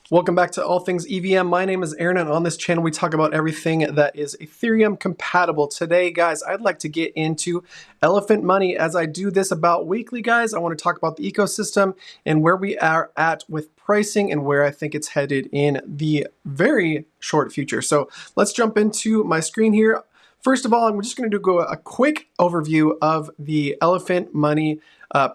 Welcome back to All Things EVM. My name is Aaron, and on this channel we talk about everything that is Ethereum compatible. Today, guys, I'd like to get into elephant money. As I do this about weekly, guys, I want to talk about the ecosystem and where we are at with pricing and where I think it's headed in the very short future. So let's jump into my screen here. First of all, I'm just going to do a quick overview of the elephant money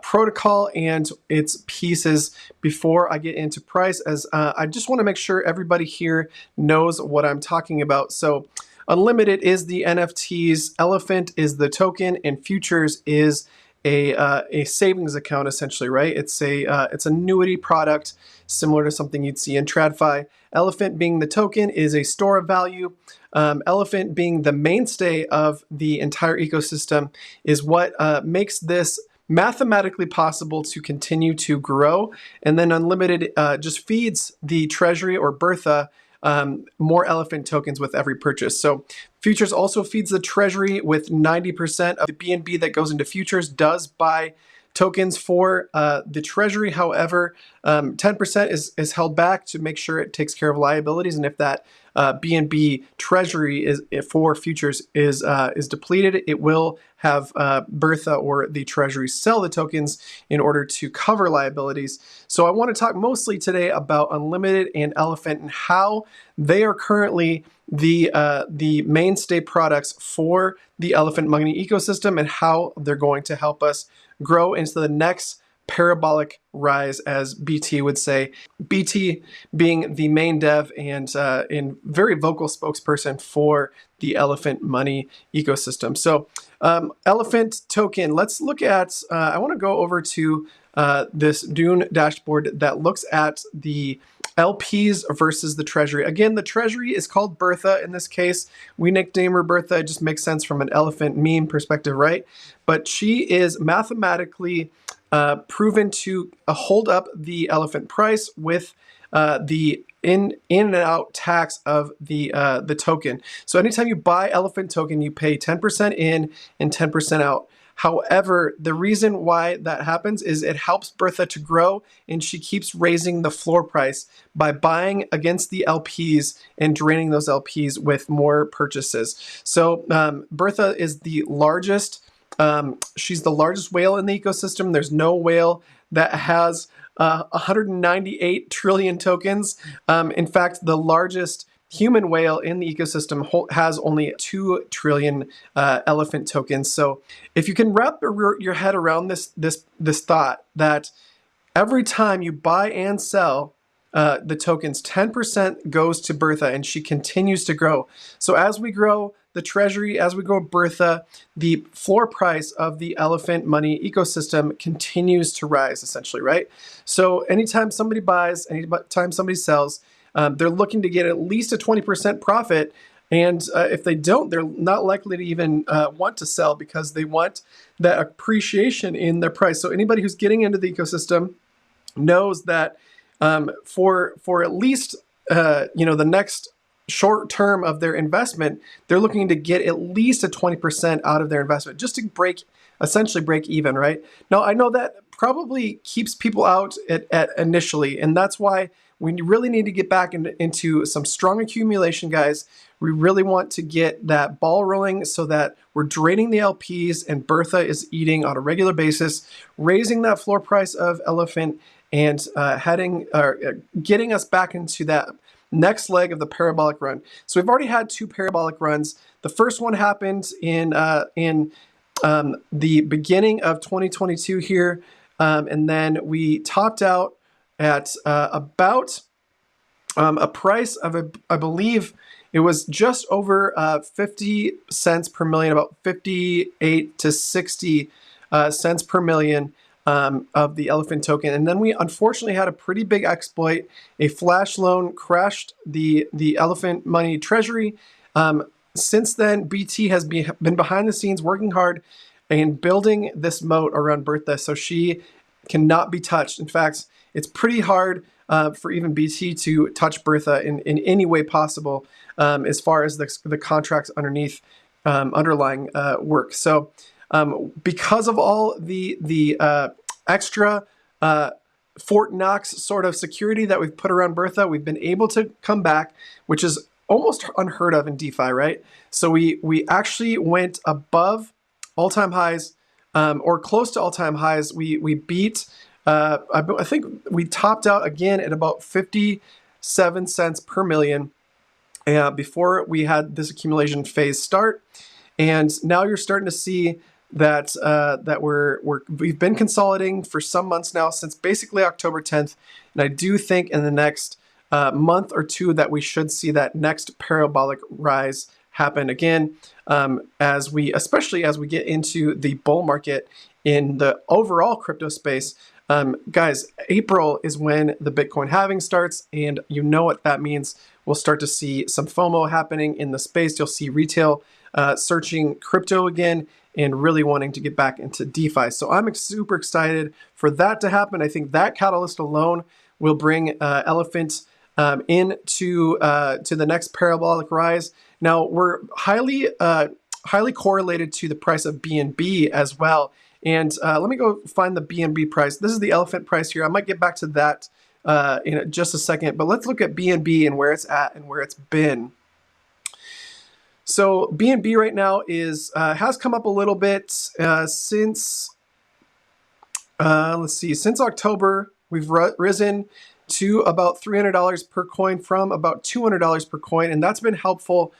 protocol and its pieces before I get into price, as I just want to make sure everybody here knows what I'm talking about. So Unlimited is the NFTs, Elephant is the token, and Futures is a savings account, essentially, right? It's it's an annuity product similar to something you'd see in TradFi. Elephant being the token is a store of value. Elephant being the mainstay of the entire ecosystem is what makes this mathematically possible to continue to grow. And then Unlimited just feeds the treasury or Bertha more elephant tokens with every purchase. So Futures also feeds the treasury with 90% of the BNB that goes into Futures does buy tokens for the treasury. However, 10% is held back to make sure it takes care of liabilities. And if that BNB treasury is for Futures is depleted, it will have Bertha or the treasury sell the tokens in order to cover liabilities. So I want to talk mostly today about Unlimited and Elephant and how they are currently the mainstay products for the elephant money ecosystem and how they're going to help us grow into the next parabolic rise, as BT would say. BT being the main dev and very vocal spokesperson for the elephant money ecosystem. So Elephant token, let's look at, I want to go over to this Dune dashboard that looks at the LPs versus the treasury. Again, the treasury is called Bertha in this case. We nickname her Bertha. It just makes sense from an elephant meme perspective, right? But she is mathematically proven to hold up the elephant price with the in and out tax of the token. So anytime you buy elephant token, you pay 10% in and 10% out. However, the reason why that happens is it helps Bertha to grow, and she keeps raising the floor price by buying against the LPs and draining those LPs with more purchases. So Bertha is the largest. She's the largest whale in the ecosystem. There's no whale that has 198 trillion tokens. In fact, the largest human whale in the ecosystem has only 2 trillion elephant tokens. So if you can wrap your head around this thought that every time you buy and sell the tokens, 10% goes to Bertha, and she continues to grow. So as we grow the treasury, as we grow Bertha, the floor price of the elephant money ecosystem continues to rise, essentially, right? So anytime somebody buys, anytime somebody sells, they're looking to get at least a 20% profit. And if they don't, they're not likely to even want to sell because they want that appreciation in their price. So anybody who's getting into the ecosystem knows that for at least the next short term of their investment, they're looking to get at least a 20% out of their investment just to essentially break even, right? Now, I know that probably keeps people out at initially, and that's why we really need to get back into some strong accumulation, guys. We really want to get that ball rolling so that we're draining the LPs and Bertha is eating on a regular basis, raising that floor price of Elephant and getting us back into that next leg of the parabolic run. So we've already had 2 parabolic runs. The first one happened in the beginning of 2022 here, and then we topped out at about a price of, I believe it was just over 50 cents per million, about 58 to 60 cents per million of the elephant token. And then we unfortunately had a pretty big exploit. A flash loan crashed the elephant money treasury. Since then, BT has been behind the scenes working hard and building this moat around Bertha so she cannot be touched. In fact, it's pretty hard for even BT to touch Bertha in any way possible as far as the contracts underneath underlying work. So because of all the extra Fort Knox sort of security that we've put around Bertha, we've been able to come back, which is almost unheard of in DeFi, right? So we actually went above all-time highs, or close to all-time highs. We beat, I think we topped out again at about 57 cents per million before we had this accumulation phase start. And now you're starting to see that we've been consolidating for some months now, since basically October 10th. And I do think in the next month or two that we should see that next parabolic rise happen again, especially as we get into the bull market in the overall crypto space. Guys, April is when the Bitcoin halving starts, and you know what that means. We'll start to see some FOMO happening in the space. You'll see retail searching crypto again and really wanting to get back into DeFi. So I'm super excited for that to happen. I think that catalyst alone will bring Elephant into to the next parabolic rise. Now, we're highly correlated to the price of BNB as well. And let me go find the BNB price. This is the elephant price here. I might get back to that in just a second, but let's look at BNB and where it's at and where it's been. So BNB right now has come up a little bit since, let's see, since October. We've risen to about $300 per coin from about $200 per coin, and that's been helpful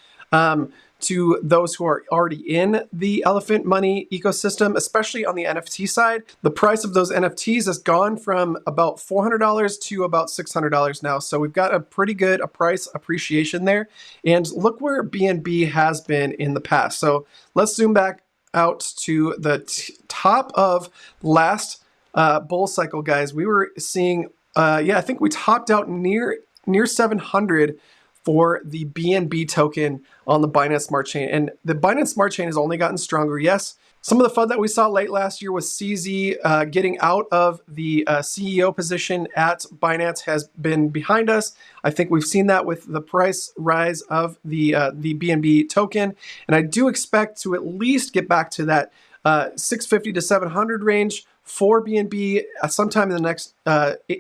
to those who are already in the Elephant Money ecosystem, especially on the NFT side. The price of those NFTs has gone from about $400 to about $600 now. So we've got a pretty good price appreciation there. And look where BNB has been in the past. So let's zoom back out to the top of last bull cycle, guys. We were seeing, I think we topped out near 700 for the BNB token on the Binance Smart Chain. And the Binance Smart Chain has only gotten stronger. Yes, some of the FUD that we saw late last year was CZ getting out of the CEO position at Binance has been behind us. I think we've seen that with the price rise of the BNB token. And I do expect to at least get back to that 650 to 700 range for BNB sometime in the next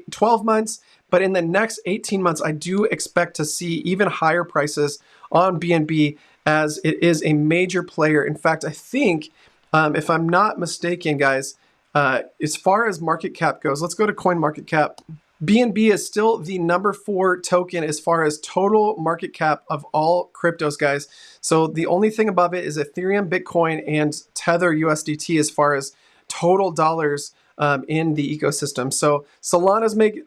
12 months. But in the next 18 months, I do expect to see even higher prices on BNB as it is a major player. In fact, I think, if I'm not mistaken, guys, as far as market cap goes, let's go to CoinMarketCap. BNB is still the #4 token as far as total market cap of all cryptos, guys. So the only thing above it is Ethereum, Bitcoin, and Tether USDT as far as total dollars in the ecosystem. So Solana's made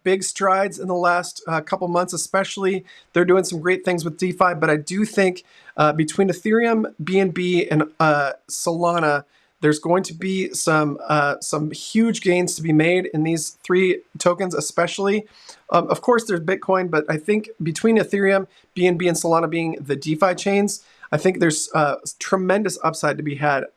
big strides in the last couple months, especially. They're doing some great things with DeFi, but I do think between Ethereum, BNB, and Solana, there's going to be some huge gains to be made in these three tokens, especially. Of course, there's Bitcoin, but I think between Ethereum, BNB, and Solana being the DeFi chains, I think there's tremendous upside to be had.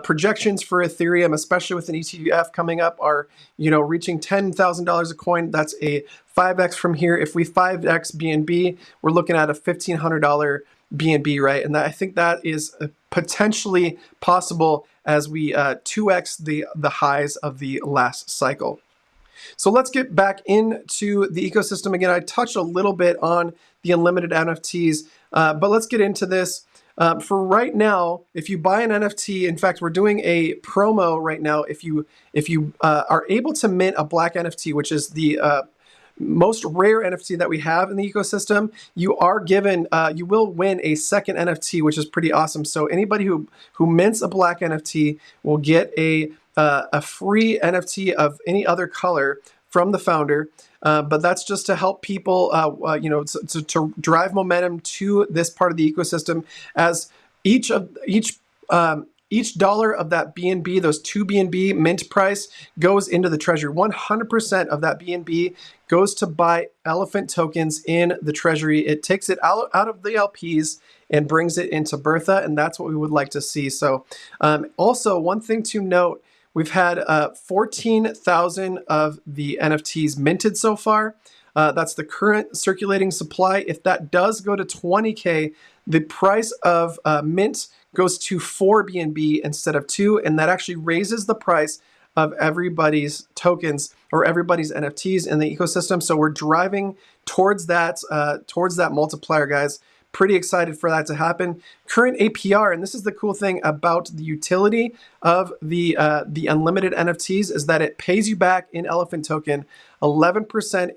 Projections for Ethereum, especially with an ETF coming up, are reaching $10,000 a coin. That's a 5x from here. If we 5x BNB, we're looking at a $1,500 BNB, right? And I think that is potentially possible as we 2x the highs of the last cycle. So let's get back into the ecosystem again. I touched a little bit on the unlimited NFTs, but let's get into this. For right now, if you buy an NFT, in fact, we're doing a promo right now. If you are able to mint a black NFT, which is the most rare NFT that we have in the ecosystem, you are given, you will win a second NFT, which is pretty awesome. So anybody who mints a black NFT will get a free NFT of any other color from the founder. But that's just to help people, to drive momentum to this part of the ecosystem, as each dollar of that BNB, those 2 BNB mint price, goes into the treasury. 100% of that BNB goes to buy elephant tokens in the treasury. It takes it out of the LPs and brings it into Bertha, and that's what we would like to see. So also, one thing to note, we've had 14,000 of the NFTs minted so far. That's the current circulating supply. If that does go to 20K, the price of mint goes to 4 BNB instead of 2, and that actually raises the price of everybody's tokens or everybody's NFTs in the ecosystem. So we're driving towards that multiplier, guys. Pretty excited for that to happen. Current APR, and this is the cool thing about the utility of the unlimited NFTs, is that it pays you back in Elephant token 11%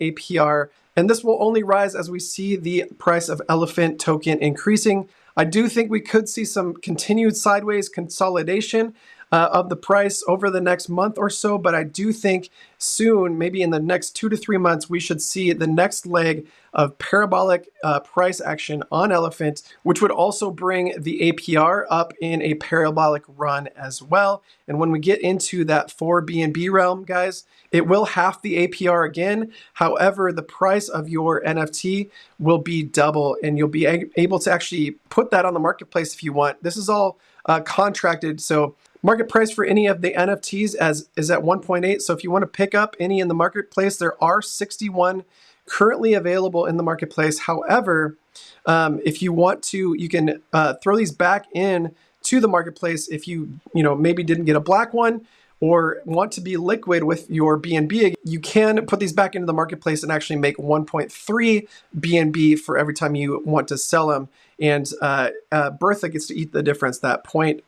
APR, and this will only rise as we see the price of Elephant token increasing. I do think we could see some continued sideways consolidation of the price over the next month or so, but I do think soon, maybe in the next 2 to 3 months, we should see the next leg of parabolic price action on Elephant, which would also bring the APR up in a parabolic run as well. And when we get into that 4 BNB realm, guys, it will half the APR again. However, the price of your NFT will be double, and you'll be able to actually put that on the marketplace if you want. This is all contracted, so market price for any of the NFTs is at 1.8. So if you want to pick up any in the marketplace, there are 61 currently available in the marketplace. However, if you want to, you can throw these back in to the marketplace if you maybe didn't get a black one or want to be liquid with your BNB. You can put these back into the marketplace and actually make 1.3 BNB for every time you want to sell them. And Bertha gets to eat the difference, that 0.5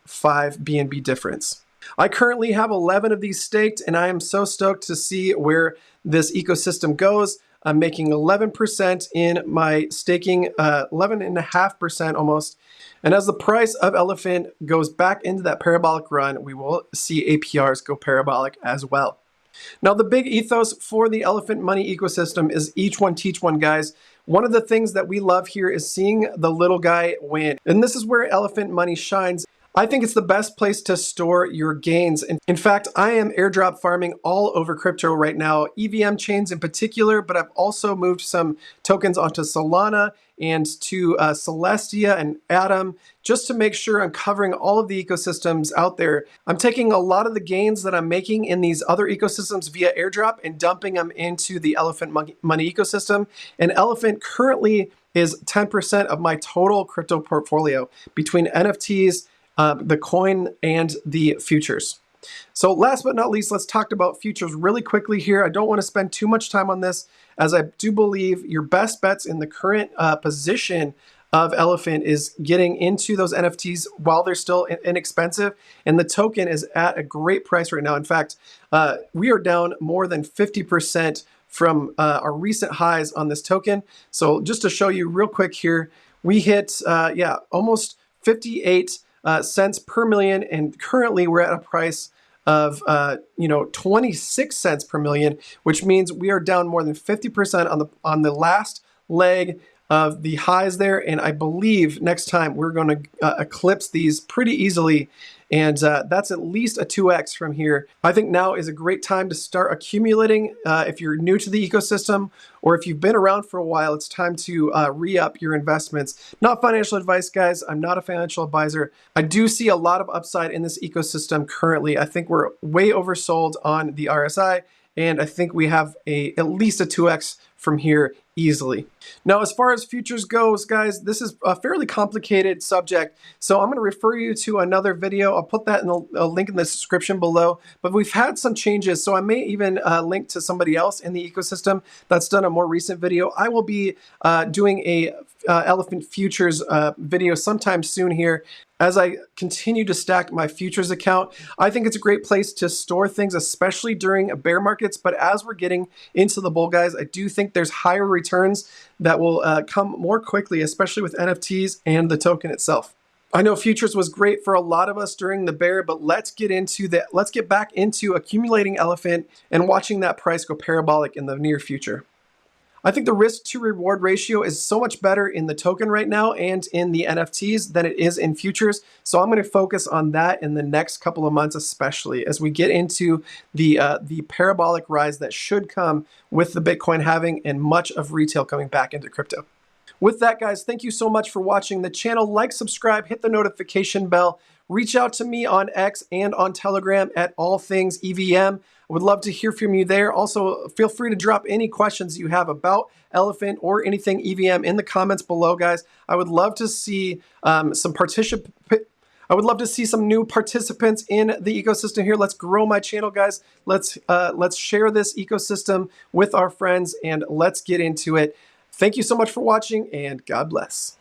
BNB difference. I currently have 11 of these staked, and I am so stoked to see where this ecosystem goes. I'm making 11% in my staking, 11.5% almost. And as the price of Elephant goes back into that parabolic run, we will see APRs go parabolic as well. Now, the big ethos for the Elephant Money ecosystem is each one teach one, guys. One of the things that we love here is seeing the little guy win. And this is where Elephant Money shines. I think it's the best place to store your gains. And in fact, I am airdrop farming all over crypto right now, EVM chains in particular, but I've also moved some tokens onto Solana and to Celestia and Atom, just to make sure I'm covering all of the ecosystems out there. I'm taking a lot of the gains that I'm making in these other ecosystems via airdrop and dumping them into the Elephant Money ecosystem. And Elephant currently is 10% of my total crypto portfolio between NFTs, the coin, and the futures. So last but not least, let's talk about futures really quickly here. I don't want to spend too much time on this, as I do believe your best bets in the current position of Elephant is getting into those NFTs while they're still inexpensive. And the token is at a great price right now. In fact, we are down more than 50% from our recent highs on this token. So just to show you real quick here, we hit, almost 58 cents per million, and currently we're at a price of 26 cents per million, which means we are down more than 50% on the last leg of the highs there. And I believe next time we're going to eclipse these pretty easily, and that's at least a 2x from here. I think now is a great time to start accumulating. If you're new to the ecosystem, or if you've been around for a while, it's time to re-up your investments. Not financial advice, guys. I'm not a financial advisor. I do see a lot of upside in this ecosystem currently. I think we're way oversold on the RSI, and I think we have at least a 2x from here easily. Now, as far as futures goes, guys, this is a fairly complicated subject, so I'm going to refer you to another video. I'll put that in a link in the description below, but we've had some changes, so I may even link to somebody else in the ecosystem that's done a more recent video. I will be doing a Elephant Futures video sometime soon here. As I continue to stack my futures account, I think it's a great place to store things, especially during bear markets. But as we're getting into the bull, guys, I do think there's higher returns that will come more quickly, especially with NFTs and the token itself. I know futures was great for a lot of us during the bear, but let's get back into accumulating Elephant and watching that price go parabolic in the near future. I think the risk to reward ratio is so much better in the token right now and in the NFTs than it is in futures. So I'm going to focus on that in the next couple of months, especially as we get into the parabolic rise that should come with the Bitcoin halving and much of retail coming back into crypto. With that, guys, thank you so much for watching the channel. Like, subscribe, hit the notification bell. Reach out to me on X and on Telegram at All Things EVM. I would love to hear from you there. Also, feel free to drop any questions you have about Elephant or anything EVM in the comments below, guys. I would love to see some I would love to see some new participants in the ecosystem here. Let's grow my channel, guys. Let's share this ecosystem with our friends and let's get into it. Thank you so much for watching and God bless.